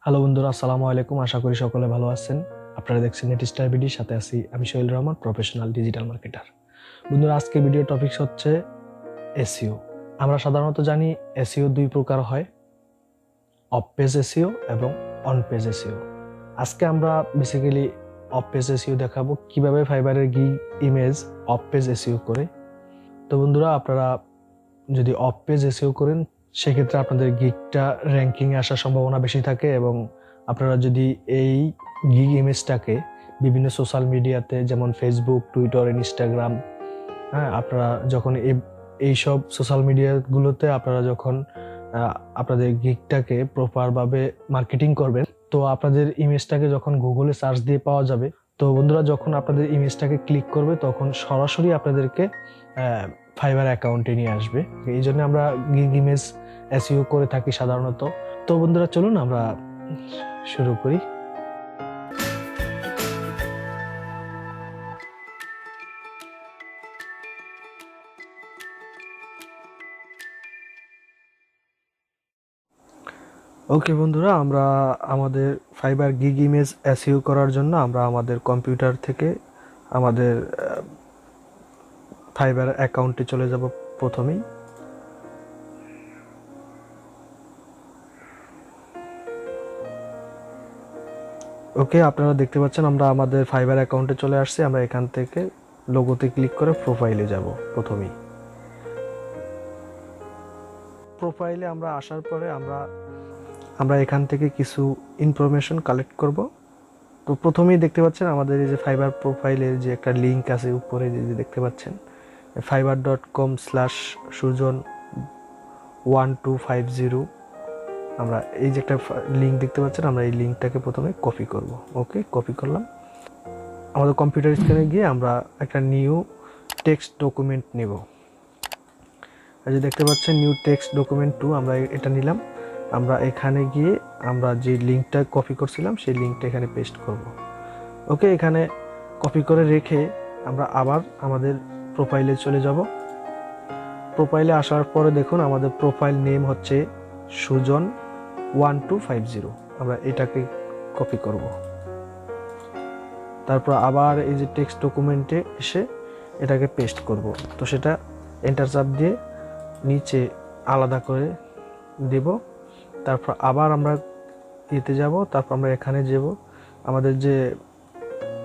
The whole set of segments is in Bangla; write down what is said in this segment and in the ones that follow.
হ্যালো বন্ধুরা, আসসালামু আলাইকুম। আশা করি সকলে ভালো আছেন। আপনারা দেখছেন নেট স্টার বিডি, সাথে আছি আমি Sohel Rahman, professional digital marketer. বন্ধুরা, আজকে ভিডিও টপিক হচ্ছে এসইও। আমরা সাধারণত জানি এসইও দুই প্রকার হয়, অফ পেজ এসইও এবং অন পেজ এসইও। আজকে আমরা বেসিক্যালি অফ পেজ এসইও দেখাবো, কিভাবে ফাইবারের gig image of page SEO করে। তো বন্ধুরা, আপনারা যদি অফ পেজ এসইও করেন সেক্ষেত্রে আপনাদের গিগটা র্যাঙ্কিংয়ে আসার সম্ভাবনা বেশি থাকে, এবং আপনারা যদি এই গিগ ইমেজটাকে বিভিন্ন সোশ্যাল মিডিয়াতে যেমন ফেসবুক, টুইটার, ইনস্টাগ্রাম, আপনারা যখন এইসব সোশ্যাল মিডিয়াগুলোতে আপনারা যখন আপনাদের গিগটাকে প্রপারভাবে মার্কেটিং করবেন, তো আপনাদের ইমেজটাকে যখন গুগলে সার্চ দিয়ে পাওয়া যাবে, তো বন্ধুরা যখন আপনাদের ইমেজটাকে ক্লিক করবে তখন সরাসরি আপনাদেরকে ফাইবার অ্যাকাউন্টে নিয়ে আসবে। এই জন্য আমরা গিগ ইমেজ এসইও করে থাকি সাধারণত। তো বন্ধুরা, চলুন আমরা শুরু করি। ওকে বন্ধুরা, আমরা আমাদের ফাইবার গিগ ইমেজ এসইও করার জন্য আমরা আমাদের কম্পিউটার থেকে আমাদের ফাইবার অ্যাকাউন্টে চলে যাব প্রথমেই। ওকে, আপনারা দেখতে পাচ্ছেন আমরা আমাদের ফাইবার অ্যাকাউন্টে চলে আসছি। আমরা এখান থেকে লোগোতে ক্লিক করে প্রোফাইলে যাব। প্রথমেই প্রোফাইলে আমরা আসার পরে আমরা এখান থেকে কিছু ইনফরমেশন কালেক্ট করব। তো প্রথমেই দেখতে পাচ্ছেন আমাদের এই যে ফাইবার প্রোফাইলের যে একটা লিঙ্ক আছে উপরে, যে দেখতে পাচ্ছেন fiverr.com/sujan1250। আমরা এই যে একটা লিঙ্ক দেখতে পাচ্ছেন, আমরা এই লিঙ্কটাকে প্রথমে কপি করব। ওকে, কপি করলাম। আমাদের কম্পিউটার স্ক্রিনে গিয়ে আমরা একটা নিউ টেক্সট ডকুমেন্ট নেব। এই যে দেখতে পাচ্ছেন নিউ টেক্সট ডকুমেন্ট 2, আমরা এটা নিলাম। আমরা এখানে গিয়ে আমরা যে লিঙ্কটা কপি করছিলাম সেই লিঙ্কটা এখানে পেস্ট করব। ওকে, এখানে কপি করে রেখে আমরা আবার আমাদের প্রোফাইলে চলে যাব। প্রোফাইলে আসার পরে দেখুন আমাদের প্রোফাইল নেম হচ্ছে sujan1250। আমরা এটাকে কপি করব। তারপর আবার এই যে টেক্সট ডকুমেন্টে এসে এটাকে পেস্ট করব। তো সেটা এন্টার চাপ দিয়ে নিচে আলাদা করে দেব। তারপর আবার আমরা এতে যাব। তারপর আমরা এখানে যাব, আমাদের যে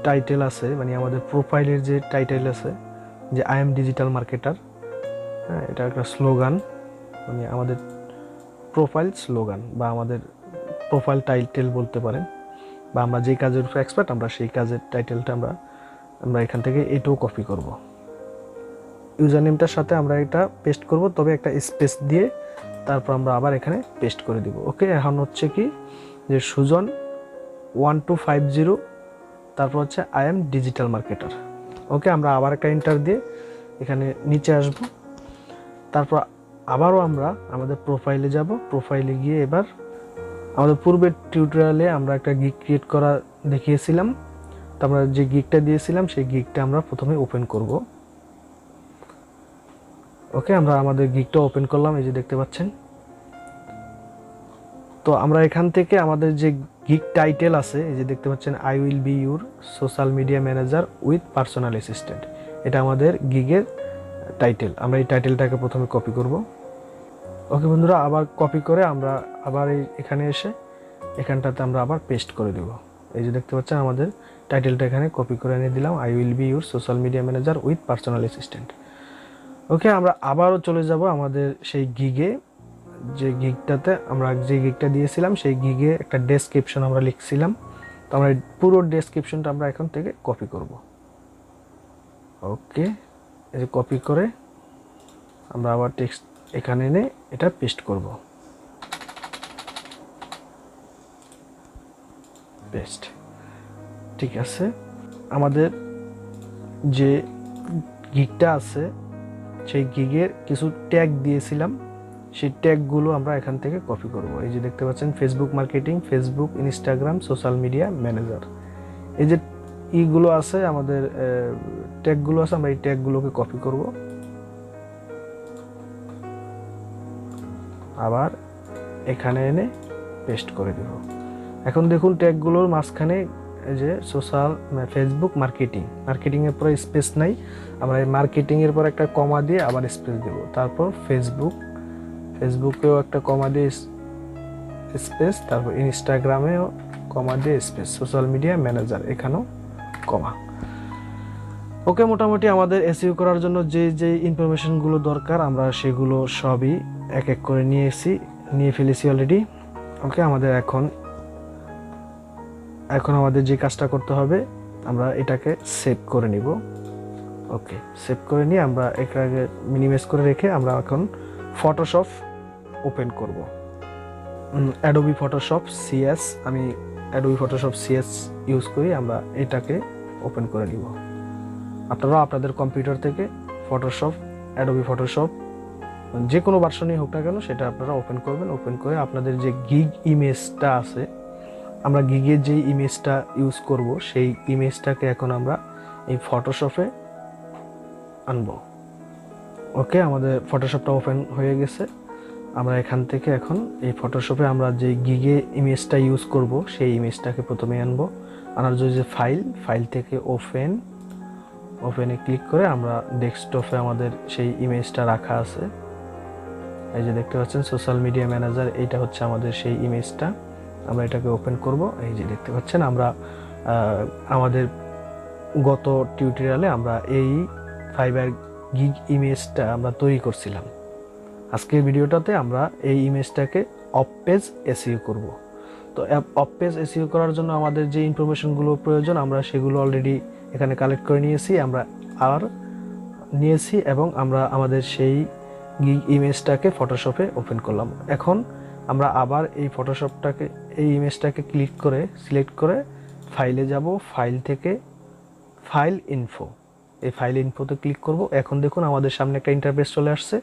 টাইটেল আছে, মানে আমাদের প্রোফাইলের যে টাইটেল আছে, যে আই এম ডিজিটাল মার্কেটার, হ্যাঁ, এটা একটা স্লোগান, মানে আমাদের প্রোফাইল স্লোগান বা আমাদের প্রোফাইল টাইটেল বলতে পারেন, বা আমরা যে কাজের উপর এক্সপার্ট আমরা সেই কাজের টাইটেলটা আমরা এখান থেকে এটাও কপি করব। ইউজার নেমটার সাথে আমরা এটা পেস্ট করব, তবে একটা স্পেস দিয়ে তারপর আমরা আবার এখানে পেস্ট করে দিব। ওকে, এখন হচ্ছে কি যে sujan1250, তারপর হচ্ছে আই এম ডিজিটাল মার্কেটার। ওকে, আমরা আবার একটা এন্টার দিয়ে এখানে নিচে আসব। তারপর আবারও আমরা আমাদের প্রোফাইলে যাব। প্রোফাইলে গিয়ে এবার আমাদের পূর্বের টিউটোরিয়ালে আমরা একটা গিগ ক্রিয়েট করা দেখিয়েছিলাম। তো আমরা যে গিগটা দিয়েছিলাম সেই গিগটা আমরা প্রথমে ওপেন করব। ওকে, আমরা আমাদের গিগটা ওপেন করলাম, এই যে দেখতে পাচ্ছেন। তো আমরা এখান থেকে আমাদের যে গিগ টাইটেল আছে, এই যে দেখতে পাচ্ছেন I will be your social media manager with personal assistant, এটা আমাদের গিগের টাইটেল। আমরা এই টাইটেলটাকে প্রথমে কপি করব। ওকে বন্ধুরা, আবার কপি করে আমরা আবার এখানে এসে এখানটাতে আমরা আবার পেস্ট করে দেব। এই যে দেখতে পাচ্ছেন আমাদের টাইটেলটা এখানে কপি করে এনে দিলাম, I will be your social media manager with personal assistant. Okay, আমরা আবারও চলে যাব আমাদের সেই গিগে, যে গিগটাতে আমরা যে গিগটা দিয়েছিলাম সেই গিগে একটা ডেসক্রিপশন আমরা লিখছিলাম। তো আমরা পুরো ডেসক্রিপশনটা আমরা এখন থেকে কপি করব। ওকে, এই যে কপি করে আমরা আবার টেক্সট এখানে এনে এটা পেস্ট করব। পেস্ট, ঠিক আছে। আমাদের যে গিগটা আছে সেই গিগের কিছু ট্যাগ দিয়েছিলাম, সেই ট্যাগগুলো আমরা এখান থেকে কপি করব। এই যে দেখতে পাচ্ছেন Facebook marketing, Facebook, Instagram, social media manager, এই যে ইগুলো আছে, আমাদের ট্যাগগুলো আছে, আমরা এই ট্যাগগুলোকে কপি করব। আবার এখানে এনে পেস্ট করে দেব। এখন দেখুন ট্যাগগুলোর মাঝখানে এই যে সোশ্যাল ফেসবুক মার্কেটিংয়ের পরে স্পেস নাই, আমরা এই মার্কেটিংয়ের পর একটা কমা দিয়ে আবার স্পেস দেব, তারপর ফেসবুকেও একটা কমা দিয়ে স্পেস, তারপর ইনস্টাগ্রামেও কমা দিয়ে স্পেস, সোশ্যাল মিডিয়া ম্যানেজার এখানেও কমা। ওকে, মোটামুটি আমাদের এসইও করার জন্য যে ইনফরমেশনগুলো দরকার আমরা সেগুলো সবই এক এক করে নিয়ে ফেলেছি অলরেডি। ওকে, আমাদের এখন আমাদের যে কাজটা করতে হবে, আমরা এটাকে সেভ করে নিব। ওকে, সেভ করে নিয়ে আমরা এটাকে মিনিমাইজ করে রেখে আমরা এখন ফটোশপ ওপেন করব। অ্যাডোবি ফটোশপ সিএস, আমি অ্যাডোবি ফটোশপ সিএস ইউজ করি, আমরা এটাকে ওপেন করে নিব। আপনারা আপনাদের কম্পিউটার থেকে অ্যাডোবি ফটোশপ যে কোনো ভার্সনই হোক না কেন সেটা আপনারা ওপেন করবেন। ওপেন করে আপনাদের যে গিগ ইমেজটা আছে, আমরা গিগের যেই ইমেজটা ইউজ করব সেই ইমেজটাকে এখন আমরা এই ফটোশপে আনব। ওকে, আমাদের ফটোশপটা ওপেন হয়ে গেছে। আমরা এখান থেকে এখন এই ফটোশপে আমরা যে গিগে ইমেজটা ইউজ করব সেই ইমেজটাকে প্রথমে আনবো। আনার জন্য যে ফাইল থেকে ওপেনে ক্লিক করে আমরা ডেস্কটপে আমাদের সেই ইমেজটা রাখা আছে। এই যে দেখতে পাচ্ছেন সোশ্যাল মিডিয়া ম্যানেজার, এইটা হচ্ছে আমাদের সেই ইমেজটা। আমরা এটাকে ওপেন করব। এই যে দেখতে পাচ্ছেন আমরা আমাদের গত টিউটোরিয়ালে আমরা এই ফাইবার গিগ ইমেজটা আমরা তৈরি করছিলাম। আজকের ভিডিওটাতে আমরা এই ইমেজটাকে অফ পেজ এসইও করব। তো অফ পেজ এসইও করার জন্য আমাদের যে ইনফরমেশনগুলো প্রয়োজন আমরা সেগুলো অলরেডি এখানে কালেক্ট করে নিয়েছি এবং আমরা আমাদের সেই গিগ ইমেজটাকে ফটোশপে ওপেন করলাম। এখন আমরা আবার এই ইমেজটাকে সিলেক্ট করে ফাইলে যাব, ফাইল থেকে ফাইল ইনফোতে ক্লিক করব। এখন দেখুন আমাদের সামনে একটা ইন্টারফেস চলে আসছে।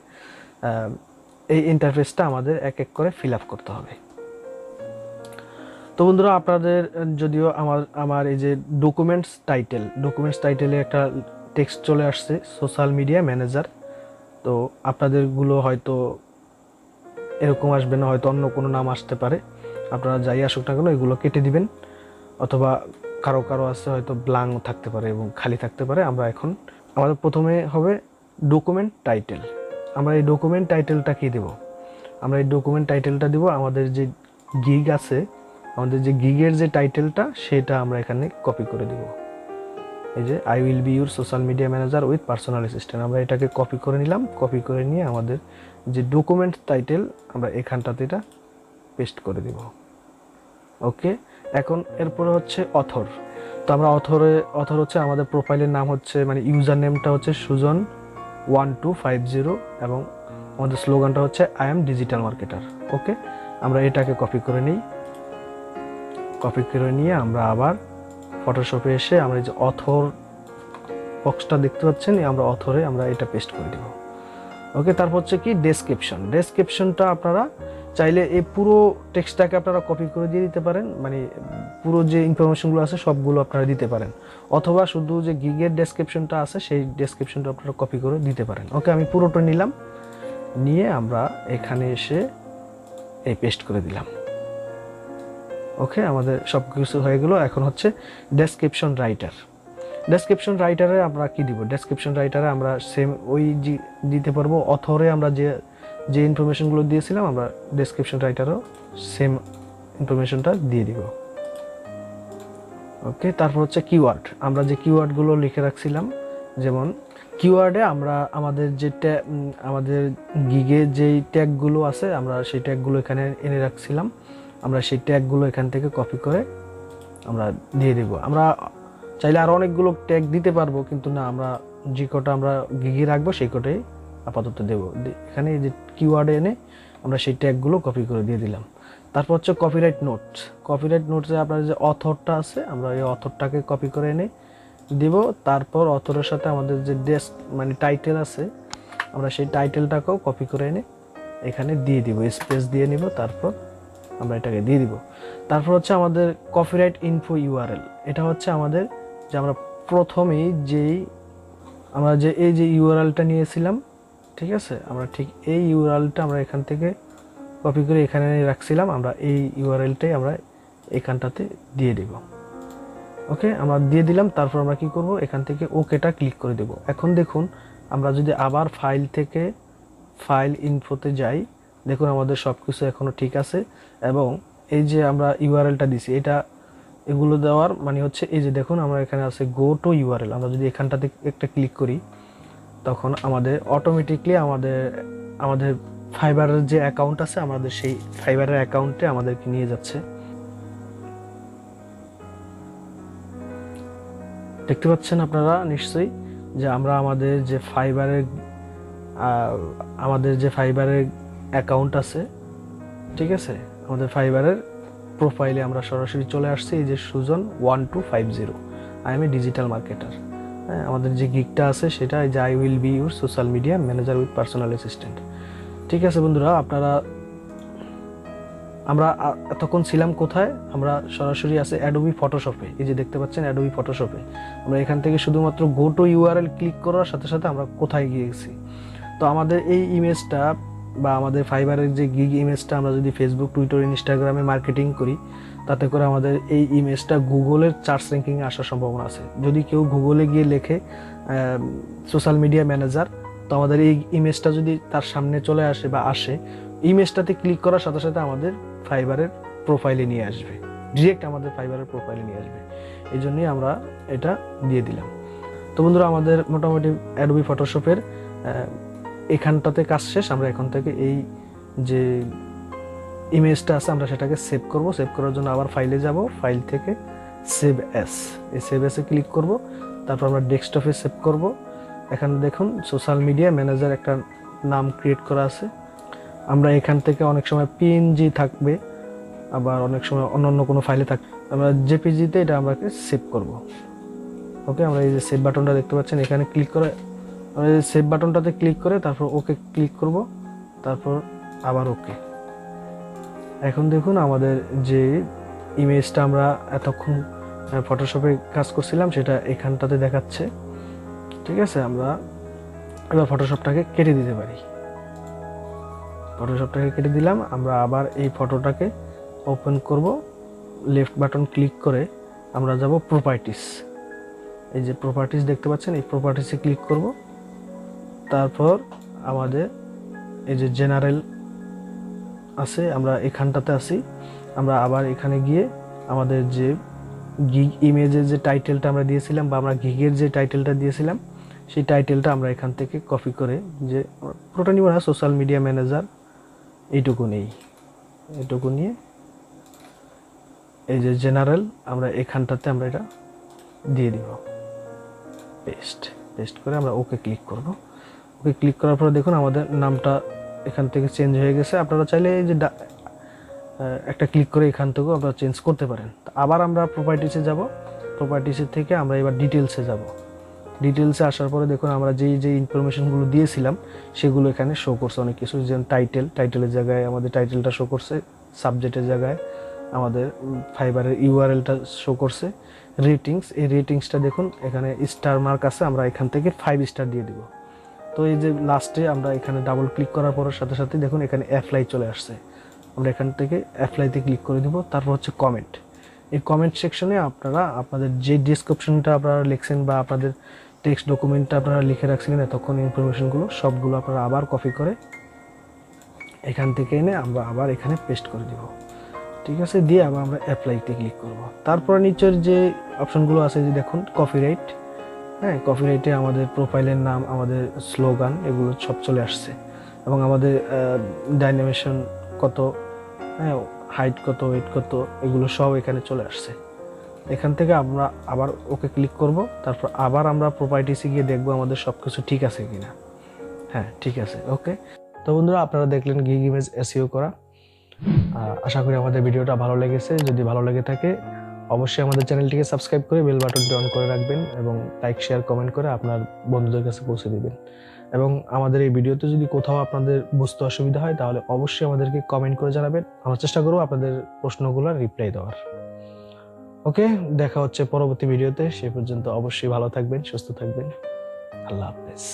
এই ইন্টারফেসটা আমাদের এক এক করে ফিল আপ করতে হবে। তো বন্ধুরা, আপনাদের যদিও আমার এই যে ডকুমেন্টস টাইটেলে একটা টেক্সট চলে আসছে সোশ্যাল মিডিয়া ম্যানেজার। তো আপনাদেরগুলো হয়তো এরকম আসবে না, হয়তো অন্য কোনো নাম আসতে পারে। আপনারা যাই আসুক না কেন এগুলো কেটে দিবেন, অথবা কারো আছে হয়তো ব্ল্যাঙ্ক থাকতে পারে এবং খালি থাকতে পারে। আমাদের প্রথমে হবে ডকুমেন্ট টাইটেল। আমরা এই ডকুমেন্ট টাইটেলটা কি দেব? আমরা এই ডকুমেন্ট টাইটেলটা দিব আমাদের যে গিগ আছে, আমাদের যে গিগের যে টাইটেলটা সেটা আমরা এখানে কপি করে দিব। এই যে I will be your social media manager with personal assistant, আমরা এটাকে কপি করে নিলাম। কপি করে নিয়ে আমাদের যে ডকুমেন্ট টাইটেল আমরা এখানটাতে এটা পেস্ট করে দিব। ওকে, এখন এরপরে হচ্ছে অথর। তো আমরা অথর হচ্ছে আমাদের প্রোফাইলের নাম হচ্ছে, মানে ইউজার নেমটা হচ্ছে সুজন1250 এবং আমাদের স্লোগানটা হচ্ছে আই এম ডিজিটাল মার্কেটার। ওকে, আমরা এটাকে কপি করে নিয়ে আমরা আবার ফটোশপে এসে আমরা যে অথর বক্সটা দেখতে পাচ্ছেন, আমরা এটা পেস্ট করে দিব। ওকে, তারপর হচ্ছে কি ডেসক্রিপশনটা আপনারা চাইলে এই পুরো টেক্সটটাকে আপনারা কপি করে দিয়ে দিতে পারেন, মানে পুরো যে ইনফরমেশনগুলো আছে সবগুলো আপনারা দিতে পারেন, অথবা শুধু যে গিগের ডেসক্রিপশনটা আছে সেই ডেসক্রিপশনটা আপনারা কপি করে দিতে পারেন। ওকে, আমি পুরোটা নিয়ে আমরা এখানে এসে এই পেস্ট করে দিলাম। ওকে, আমাদের সব কিছু হয়ে গেল। এখন হচ্ছে ডেসক্রিপশন রাইটারে আমরা কি দিব? ডেসক্রিপশন রাইটারে আমরা সেম ওই দিতে পারবো। অথরে আমরা যে ইনফরমেশনগুলো দিয়েছিলাম আমরা ডেসক্রিপশন রাইটারও সেম ইনফরমেশনটা দিয়ে দিব। ওকে, তারপর হচ্ছে কিওয়ার্ড। আমরা যে কিওয়ার্ডগুলো লিখে রাখছিলাম, যেমন কিওয়ার্ডে আমরা আমাদের গিগে যেই ট্যাগগুলো আছে আমরা সেই ট্যাগগুলো এখানে এনে রাখছিলাম, আমরা সেই ট্যাগগুলো এখান থেকে কপি করে আমরা দিয়ে দিব। আমরা চাইলে আরও অনেকগুলো ট্যাগ দিতে পারবো, কিন্তু না, আমরা যে কটা আমরা গিগে রাখবো সেই কটাই আপাতত দেবো। এখানে যে কিওয়ার্ডে এনে আমরা সেই ট্যাগগুলো কপি করে দিয়ে দিলাম। তারপর হচ্ছে কপিরাইট নোটসে আপনার যে অথরটা আছে আমরা এই অথরটাকে কপি করে এনে দিব। তারপর অথরের সাথে আমাদের যে টাইটেল আছে আমরা সেই টাইটেলটাকেও কপি করে এনে এখানে দিয়ে দিব, স্পেস দিয়ে নিব, তারপর আমরা এটাকে দিয়ে দিব। তারপর হচ্ছে আমাদের কপিরাইট ইনফো ইউআরএল। এটা হচ্ছে আমাদের যে আমরা প্রথমেই এই যে ইউআরএলটা নিয়েছিলাম, ঠিক আছে, আমরা ঠিক এই ইউআরএলটা আমরা এখান থেকে কপি করে এখানে রাখছিলাম। আমরা এই ইউআরএলটাই আমরা এখানটাতে দিয়ে দেব। ওকে, আমরা দিয়ে দিলাম। তারপর আমরা কি করব, এখান থেকে ওকেটা ক্লিক করে দেব। এখন দেখুন আমরা যদি আবার ফাইল থেকে ফাইল ইনফোতে যাই, দেখুন আমাদের সব কিছু এখনও ঠিক আছে। এবং এই যে আমরা ইউআরএলটা দিছি, এগুলো দেওয়ার মানে হচ্ছে এই যে দেখুন আমরা এখানে আছে গো টু ইউআরএল। আমরা যদি এখানটাতে একটা ক্লিক করি, তখন আমাদের অটোমেটিকলি আমাদের ফাইবারের যে অ্যাকাউন্ট আছে, আমাদের সেই ফাইবারের অ্যাকাউন্টে আমাদেরকে নিয়ে যাচ্ছে। দেখতে পাচ্ছেন আপনারা নিশ্চয়ই যে আমরা আমাদের যে ফাইবারের অ্যাকাউন্ট আছে, ঠিক আছে, আমাদের ফাইবারের প্রোফাইলে আমরা সরাসরি চলে আসছি। এই যে Sujon 1250, I am a digital marketer. হ্যাঁ, আমাদের যে গিগটা আছে সেটা এই যে I will be your social media manager with personal assistant. ঠিক আছে বন্ধুরা, আমরা এতক্ষণ ছিলাম কোথায়? আমরা সরাসরি আছে অ্যাডোবি ফটোশপে। এই যে দেখতে পাচ্ছেন অ্যাডোবি ফটোশপে। আমরা এখান থেকে শুধুমাত্র গো টু ইউআরএল ক্লিক করার সাথে সাথে আমরা কোথায় গিয়েছি। তো আমাদের এই ইমেজটা বা আমাদের ফাইবারের যে গিগ ইমেজটা আমরা যদি ফেসবুক, টুইটার, ইনস্টাগ্রামে মার্কেটিং করি, তাতে করে আমাদের এই ইমেজটা গুগলের সার্চ র্যাঙ্কিংয়ে আসার সম্ভাবনা আছে। যদি কেউ গুগলে গিয়ে লেখে সোশ্যাল মিডিয়া ম্যানেজার, তো আমাদের এই ইমেজটা যদি তার সামনে চলে আসে বা আসে, ইমেজটাতে ক্লিক করার সাথে সাথে আমাদের ফাইবারের প্রোফাইলে নিয়ে আসবে, ডিরেক্ট আমাদের ফাইবারের প্রোফাইলে নিয়ে আসবে। এই জন্যই আমরা এটা দিয়ে দিলাম। তো বন্ধুরা, আমাদের মোটামুটি অ্যাডোবি ফটোশপের এখানটাতে কাজ শেষ। আমরা এখন থেকে এই যে ইমেজটা আছে আমরা সেটাকে সেভ করব। সেভ করার জন্য আবার ফাইলে যাব, ফাইল থেকে সেভ অ্যাস, এই সেভ অ্যাসে ক্লিক করব। তারপর আমরা ডেস্কটপে সেভ করব। এখানে দেখুন সোশ্যাল মিডিয়া ম্যানেজার একটা নাম ক্রিয়েট করা আছে। আমরা এখান থেকে অনেক সময় পিএনজি থাকবে, আবার অনেক সময় অন্য কোনো ফাইলে থাকবে। আমরা জেপিজিতে এটা আমরাকে সেভ করব। ওকে, আমরা এই যে সেভ বাটনটা দেখতে পাচ্ছেন, এখানে ক্লিক করে আমরা এই সেভ বাটনটাতে ক্লিক করে তারপর ওকে ক্লিক করব, তারপর আবার ওকে। এখন দেখুন আমাদের যে ইমেজটা আমরা এতক্ষণ ফটোশপে কাজ করছিলাম সেটা এখানটাতে দেখাচ্ছে। ঠিক আছে, আমরা এবার ফটোশপটাকে কেটে দিতে পারি। ফটোশপটাকে কেটে দিলাম। আমরা আবার এই ফটোটাকে ওপেন করব। লেফট বাটন ক্লিক করে আমরা যাব প্রপার্টিস। এই যে প্রপার্টিস দেখতে পাচ্ছেন, এই প্রপার্টিসে ক্লিক করব। তারপর আমাদের এই যে জেনারেল আছে, আমরা এখানটাতে আসি। আমরা আবার এখানে গিয়ে আমাদের যে গিগ ইমেজের যে টাইটেলটা আমরা দিয়েছিলাম বা আমরা গিগের যে টাইটেলটা দিয়েছিলাম, সেই টাইটেলটা আমরা এখান থেকে কপি করে, যে পুরোটা নিব না, সোশ্যাল মিডিয়া ম্যানেজার এইটুকু নিয়ে এই যে জেনারেল আমরা এখানটাতে আমরা এটা দিয়ে দিব। পেস্ট করে আমরা ওকে ক্লিক করব। ওকে ক্লিক করার পরে দেখুন আমাদের নামটা এখান থেকে চেঞ্জ হয়ে গেছে। আপনারা চাইলে এই যে একটা ক্লিক করে এখান থেকেও আপনারা চেঞ্জ করতে পারেন। আবার আমরা প্রপার্টিসে যাব। প্রপার্টিসের থেকে আমরা এবার ডিটেলসে যাব। ডিটেলসে আসার পরে দেখুন আমরা যে ইনফরমেশনগুলো দিয়েছিলাম সেগুলো এখানে শো করছে অনেক কিছু। যেমন টাইটেলের জায়গায় আমাদের টাইটেলটা শো করছে, সাবজেক্টের জায়গায় আমাদের ফাইবারের ইউআরএলটা শো করছে। রেটিংস, এই রেটিংসটা দেখুন এখানে স্টার মার্ক আছে, আমরা এখান থেকে 5 স্টার দিয়ে দিব। তো এই যে লাস্টে আমরা এখানে ডাবল ক্লিক করার পরের সাথে সাথে দেখুন এখানে অ্যাপ্লাই চলে আসছে। আমরা এখান থেকে অ্যাপ্লাইতে ক্লিক করে দিব। তারপর হচ্ছে কমেন্ট। এই কমেন্ট সেকশনে আপনারা আপনাদের যে ডিসক্রিপশনটা আপনারা লিখছেন বা আপনাদের টেক্সট ডকুমেন্টটা আপনারা লিখে রাখছিলেন তখন ইনফরমেশনগুলো সবগুলো আপনারা আবার কপি করে এখান থেকে এনে আমরা আবার এখানে পেস্ট করে দিব। ঠিক আছে, দিয়ে আবার আমরা অ্যাপ্লাইতে ক্লিক করব। তারপর নিচের যে অপশনগুলো আছে যে দেখুন কপিরাইট, হ্যাঁ, কপিরাইটে আমাদের প্রোফাইলের নাম, আমাদের স্লোগান, এগুলো সব চলে আসছে। এবং আমাদের ডাইনামেশন কত, হ্যাঁ, হাইট কত, ওয়েট কত, এগুলো সব এখানে চলে আসছে। এখান থেকে আমরা আবার ওকে ক্লিক করব। তারপর আবার আমরা প্রপার্টিসে গিয়ে দেখবো আমাদের সব কিছু ঠিক আছে কিনা। হ্যাঁ, ঠিক আছে, ওকে। তো বন্ধুরা, আপনারা দেখলেন গিগ ইমেজ এসইও করা। আশা করি আমাদের ভিডিওটা ভালো লেগেছে। যদি ভালো লেগে থাকে অবশ্যই আমাদের চ্যানেলটিকে সাবস্ক্রাইব করে বেল বাটনটি অন করে রাখবেন এবং লাইক, শেয়ার, কমেন্ট করে আপনার বন্ধুদের কাছে পৌঁছে দিবেন। এবং আমাদের এই ভিডিওতে যদি কোথাও আপনাদের বুঝতে অসুবিধা হয় তাহলে অবশ্যই আমাদেরকে কমেন্ট করে জানাবেন। আমরা চেষ্টা করব আপনাদের প্রশ্নগুলোর রিপ্লাই দেওয়ার। ওকে, দেখা হচ্ছে পরবর্তী ভিডিওতে। সে পর্যন্ত অবশ্যই ভালো থাকবেন, সুস্থ থাকবেন। আল্লাহ হাফেজ।